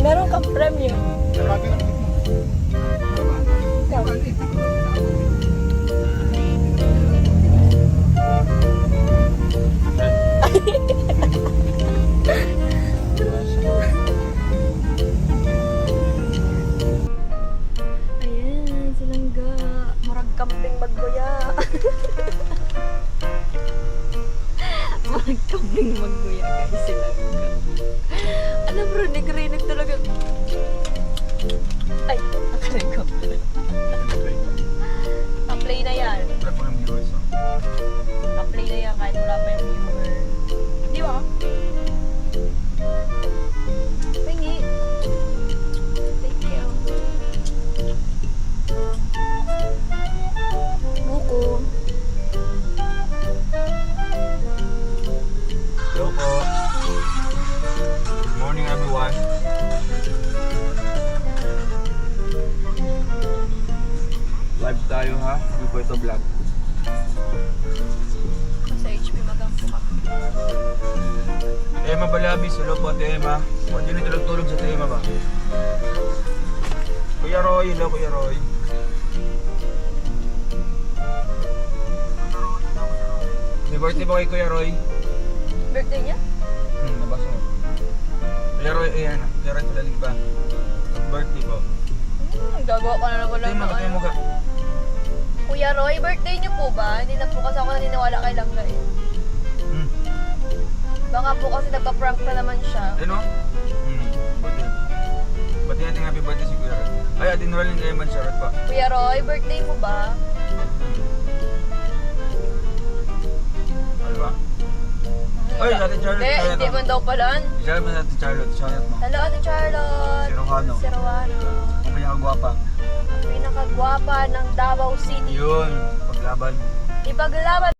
Meron kang premium. Ikaw. Ayan, silangga. Murag kambing magguya. Murag kambing magguya guys, silangga. Alam bro, nagrinig talaga. Ay, nakarig ko. Pa-play na yan. Pa-play na yan kahit wala pa yung viewer. Di ba? Pingi. Thank you. Buko. Hello po. Good morning everyone. Live tayo ha. Hindi po ito vlog. Sa HB magampo kami. Emma Balabis, hello po Ate Emma. Huwag din ito tulog sa Ate Emma ba? Kuya Roy, hello Kuya Roy. May birthday ba kay Kuya Roy? Birthday niya? Nabasa mo. Kuya Roy, ayan. Kuya Roy, talaling pa. Birthday po. Gagawa ka na naman Ate lang Emma, Ate Emma ka. Kuya Roy, birthday niyo po ba? Hindi na po kasi ako naniniwala kay Langga eh. Baka po kasi nagpa-prank na naman siya. Ano? Birthday. Bati natin happy birthday si Kuya Roy. Ay, Ate Noraline Eman, Charot pa. Kuya Roy, birthday mo ba? Ano ba? Ay, Ate Charlotte. Hindi man daw pala. Charlotte mo na Ate Charlotte. Charlotte mo. Hello, Ate Charlotte. Si Rojano. Si Rojano. Ang pinakagwapa. Pinakagwapa ng Davao City. Yun. Paglaban. Ipaglaban